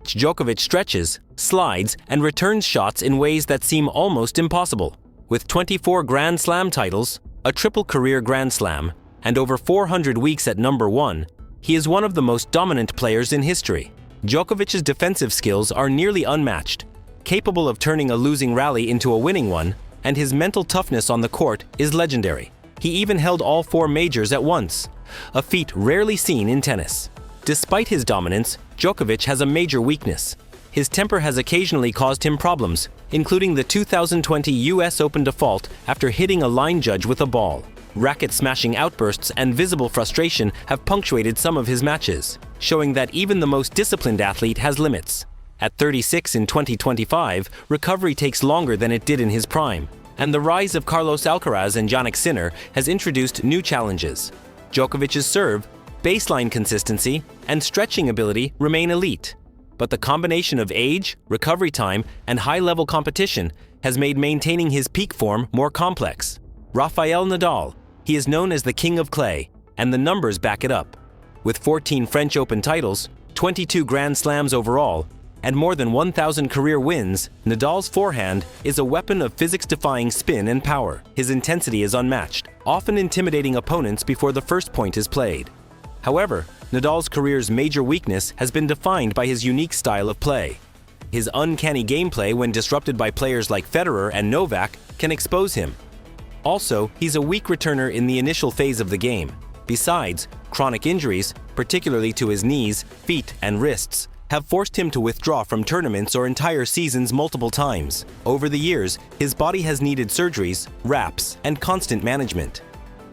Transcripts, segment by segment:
watch Djokovic stretches, slides, and returns shots in ways that seem almost impossible. With 24 Grand Slam titles, a triple career Grand Slam, and over 400 weeks at number 1, he is one of the most dominant players in history. Djokovic's defensive skills are nearly unmatched, capable of turning a losing rally into a winning one, and his mental toughness on the court is legendary. He even held all 4 majors at once, a feat rarely seen in tennis. Despite his dominance, Djokovic has a major weakness. His temper has occasionally caused him problems, including the 2020 US Open default after hitting a line judge with a ball. Racket-smashing outbursts and visible frustration have punctuated some of his matches, showing that even the most disciplined athlete has limits. At 36 in 2025, recovery takes longer than it did in his prime, and the rise of Carlos Alcaraz and Jannik Sinner has introduced new challenges. Djokovic's serve, baseline consistency, and stretching ability remain elite, but the combination of age, recovery time, and high-level competition has made maintaining his peak form more complex. Rafael Nadal, he is known as the King of Clay, and the numbers back it up. With 14 French Open titles, 22 Grand Slams overall, and more than 1,000 career wins, Nadal's forehand is a weapon of physics-defying spin and power. His intensity is unmatched, often intimidating opponents before the first point is played. However, Nadal's career's major weakness has been defined by his unique style of play. His uncanny gameplay, when disrupted by players like Federer and Novak, can expose him. Also, he's a weak returner in the initial phase of the game. Besides, chronic injuries, particularly to his knees, feet, and wrists, have forced him to withdraw from tournaments or entire seasons multiple times. Over the years, his body has needed surgeries, wraps, and constant management.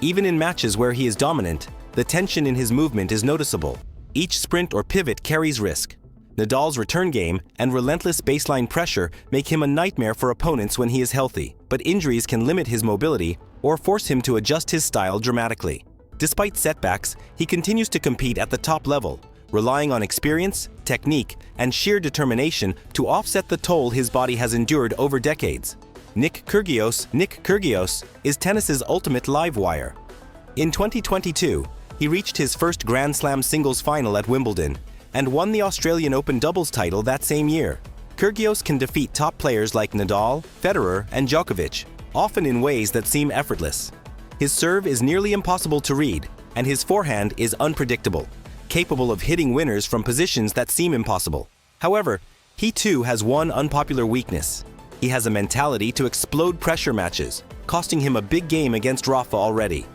Even in matches where he is dominant, the tension in his movement is noticeable. Each sprint or pivot carries risk. Nadal's return game and relentless baseline pressure make him a nightmare for opponents when he is healthy, but injuries can limit his mobility or force him to adjust his style dramatically. Despite setbacks, he continues to compete at the top level, relying on experience, technique, and sheer determination to offset the toll his body has endured over decades. Nick Kyrgios is tennis's ultimate live wire. In 2022, he reached his first Grand Slam singles final at Wimbledon and won the Australian Open doubles title that same year. Kyrgios can defeat top players like Nadal, Federer, and Djokovic, often in ways that seem effortless. His serve is nearly impossible to read, and his forehand is unpredictable, capable of hitting winners from positions that seem impossible. However, he too has one unpopular weakness. He has a mentality to explode pressure matches, costing him a big game against Rafa already.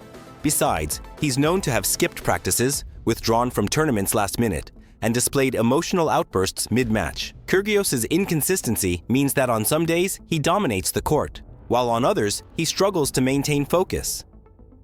Besides, he's known to have skipped practices, withdrawn from tournaments last minute, and displayed emotional outbursts mid-match. Kyrgios's inconsistency means that on some days he dominates the court, while on others he struggles to maintain focus.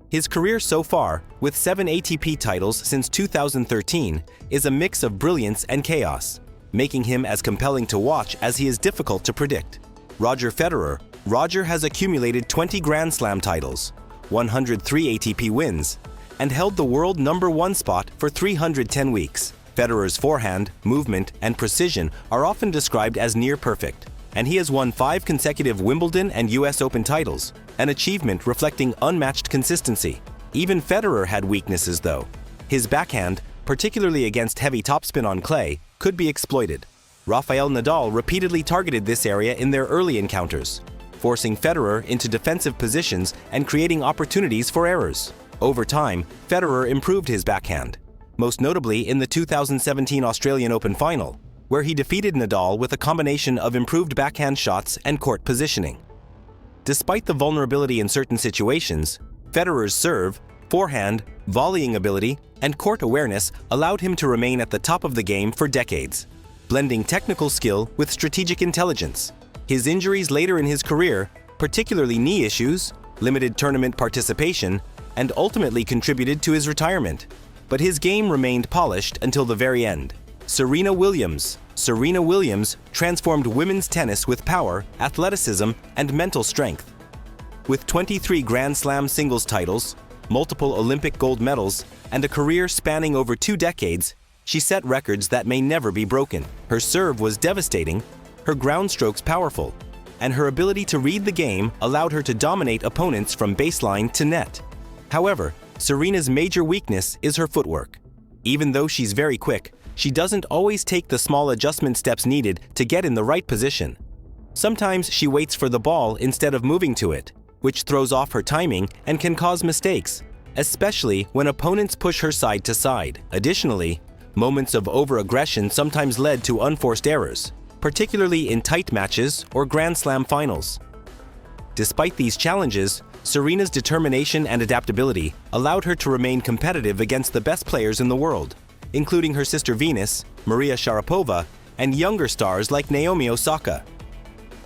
His career so far, with 7 ATP titles since 2013, is a mix of brilliance and chaos, making him as compelling to watch as he is difficult to predict. Roger Federer. Roger has accumulated 20 Grand Slam titles, 103 ATP wins, and held the world #1 spot for 310 weeks. Federer's forehand, movement, and precision are often described as near perfect, and he has won 5 consecutive Wimbledon and US Open titles, an achievement reflecting unmatched consistency. Even Federer had weaknesses though. His backhand, particularly against heavy topspin on clay, could be exploited. Rafael Nadal repeatedly targeted this area in their early encounters, forcing Federer into defensive positions and creating opportunities for errors. Over time, Federer improved his backhand, most notably in the 2017 Australian Open final, where he defeated Nadal with a combination of improved backhand shots and court positioning. Despite the vulnerability in certain situations, Federer's serve, forehand, volleying ability, and court awareness allowed him to remain at the top of the game for decades, blending technical skill with strategic intelligence. His injuries later in his career, particularly knee issues, limited tournament participation, and ultimately contributed to his retirement. But his game remained polished until the very end. Serena Williams. Serena Williams transformed women's tennis with power, athleticism, and mental strength. With 23 Grand Slam singles titles, multiple Olympic gold medals, and a career spanning over 2 decades, she set records that may never be broken. Her serve was devastating, her ground strokes powerful, and her ability to read the game allowed her to dominate opponents from baseline to net. However, Serena's major weakness is her footwork. Even though she's very quick, she doesn't always take the small adjustment steps needed to get in the right position. Sometimes she waits for the ball instead of moving to it, which throws off her timing and can cause mistakes, especially when opponents push her side to side. Additionally, moments of over-aggression sometimes led to unforced errors, particularly in tight matches or Grand Slam finals. Despite these challenges, Serena's determination and adaptability allowed her to remain competitive against the best players in the world, including her sister Venus, Maria Sharapova, and younger stars like Naomi Osaka.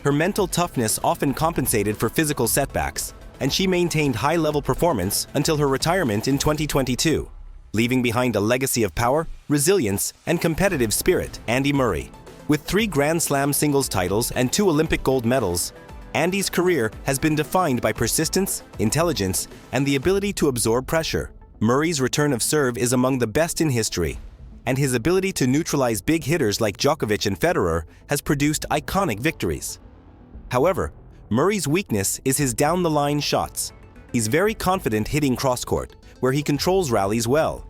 Her mental toughness often compensated for physical setbacks, and she maintained high-level performance until her retirement in 2022, leaving behind a legacy of power, resilience, and competitive spirit. Andy Murray. With 3 Grand Slam singles titles and 2 Olympic gold medals, Andy's career has been defined by persistence, intelligence, and the ability to absorb pressure. Murray's return of serve is among the best in history, and his ability to neutralize big hitters like Djokovic and Federer has produced iconic victories. However, Murray's weakness is his down-the-line shots. He's very confident hitting cross-court, where he controls rallies well.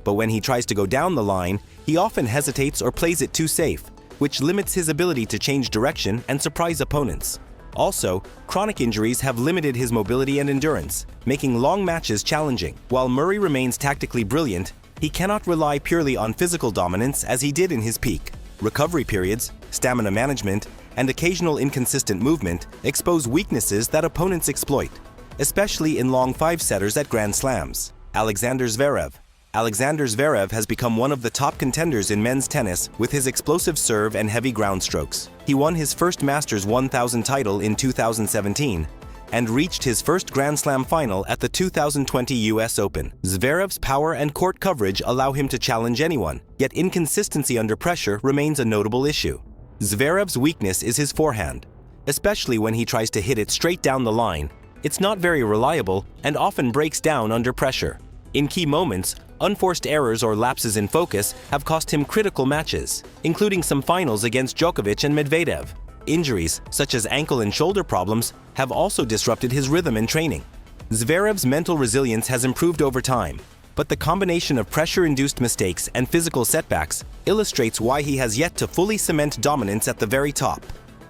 But when he tries to go down the line, he often hesitates or plays it too safe, which limits his ability to change direction and surprise opponents. Also, chronic injuries have limited his mobility and endurance, making long matches challenging. While Murray remains tactically brilliant, he cannot rely purely on physical dominance as he did in his peak. Recovery periods, stamina management, and occasional inconsistent movement expose weaknesses that opponents exploit, especially in long 5-setters at Grand Slams. Alexander Zverev. Alexander Zverev has become one of the top contenders in men's tennis with his explosive serve and heavy ground strokes. He won his first Masters 1000 title in 2017 and reached his first Grand Slam final at the 2020 US Open. Zverev's power and court coverage allow him to challenge anyone, yet inconsistency under pressure remains a notable issue. Zverev's weakness is his forehand, especially when he tries to hit it straight down the line. It's not very reliable and often breaks down under pressure. In key moments, unforced errors or lapses in focus have cost him critical matches, including some finals against Djokovic and Medvedev. Injuries, such as ankle and shoulder problems, have also disrupted his rhythm in training. Zverev's mental resilience has improved over time, but the combination of pressure-induced mistakes and physical setbacks illustrates why he has yet to fully cement dominance at the very top.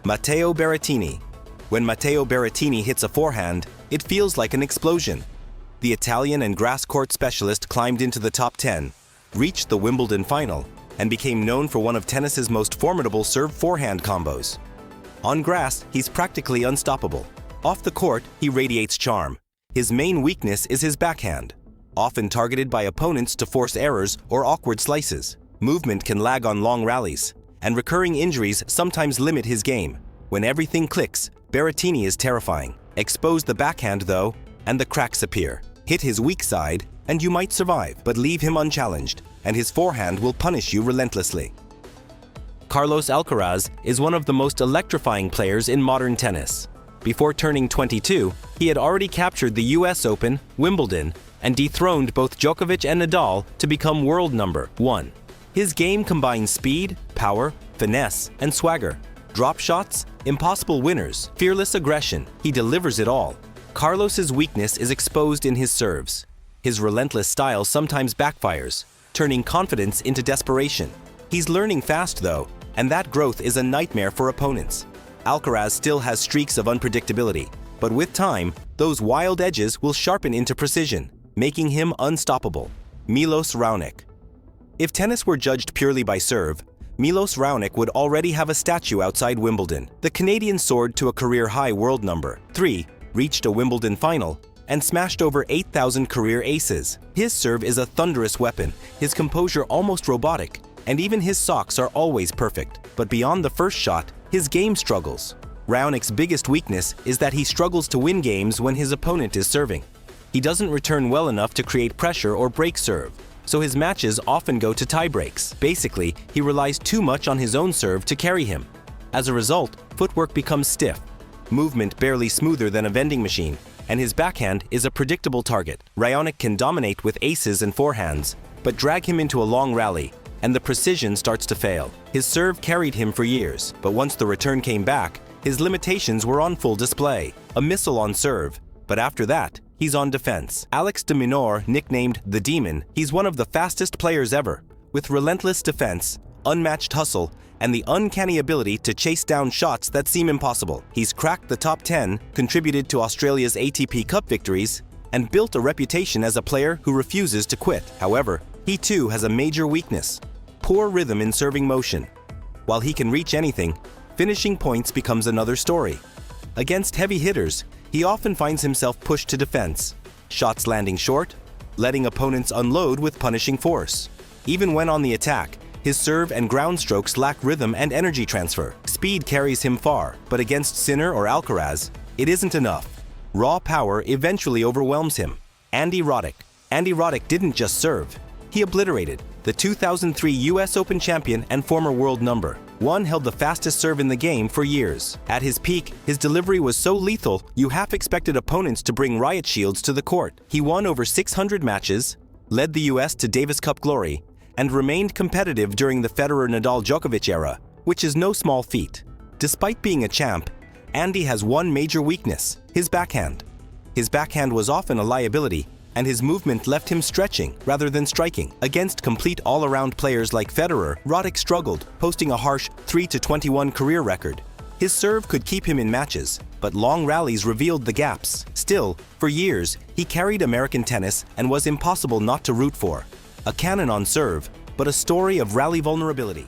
Matteo Berrettini. When Matteo Berrettini hits a forehand, it feels like an explosion. The Italian and grass court specialist climbed into the top 10, reached the Wimbledon final, and became known for one of tennis's most formidable serve-forehand combos. On grass, he's practically unstoppable. Off the court, he radiates charm. His main weakness is his backhand, often targeted by opponents to force errors or awkward slices. Movement can lag on long rallies, and recurring injuries sometimes limit his game. When everything clicks, Berrettini is terrifying. Expose the backhand, though, and the cracks appear. Hit his weak side, and you might survive, but leave him unchallenged, and his forehand will punish you relentlessly. Carlos Alcaraz is one of the most electrifying players in modern tennis. Before turning 22, he had already captured the US Open, Wimbledon, and dethroned both Djokovic and Nadal to become world number 1. His game combines speed, power, finesse, and swagger. Drop shots, impossible winners, fearless aggression. He delivers it all. Carlos's weakness is exposed in his serves. His relentless style sometimes backfires, turning confidence into desperation. He's learning fast, though, and that growth is a nightmare for opponents. Alcaraz still has streaks of unpredictability, but with time, those wild edges will sharpen into precision, making him unstoppable. Milos Raonic. If tennis were judged purely by serve, Milos Raonic would already have a statue outside Wimbledon. The Canadian soared to a career-high world number 3, reached a Wimbledon final, and smashed over 8,000 career aces. His serve is a thunderous weapon, his composure almost robotic, and even his socks are always perfect. But beyond the first shot, his game struggles. Raonic's biggest weakness is that he struggles to win games when his opponent is serving. He doesn't return well enough to create pressure or break serve, so his matches often go to tiebreaks. Basically, he relies too much on his own serve to carry him. As a result, footwork becomes stiff, movement barely smoother than a vending machine, and his backhand is a predictable target. Raonic can dominate with aces and forehands, but drag him into a long rally, and the precision starts to fail. His serve carried him for years, but once the return came back, his limitations were on full display. A missile on serve, but after that, he's on defense. Alex de Minaur, nicknamed the Demon, he's one of the fastest players ever, With relentless defense, unmatched hustle, and the uncanny ability to chase down shots that seem impossible, he's cracked the top 10, contributed to Australia's ATP Cup victories, and built a reputation as a player who refuses to quit. However, he too has a major weakness: poor rhythm in serving motion. While he can reach anything, finishing points becomes another story. Against heavy hitters, he often finds himself pushed to defense, shots landing short, letting opponents unload with punishing force. Even when on the attack, his serve and ground strokes lack rhythm and energy transfer. Speed carries him far, but against Sinner or Alcaraz, it isn't enough. Raw power eventually overwhelms him. Andy Roddick. Andy Roddick didn't just serve. He obliterated. The 2003 US Open champion and former world number one held the fastest serve in the game for years. At his peak, his delivery was so lethal, you half expected opponents to bring riot shields to the court. He won over 600 matches, led the US to Davis Cup glory, and remained competitive during the Federer-Nadal Djokovic era, which is no small feat. Despite being a champ, Andy has one major weakness: his backhand. His backhand was often a liability, and his movement left him stretching rather than striking. Against complete all-around players like Federer, Roddick struggled, posting a harsh 3-21 career record. His serve could keep him in matches, but long rallies revealed the gaps. Still, for years, he carried American tennis and was impossible not to root for. A cannon on serve, but a story of rally vulnerability.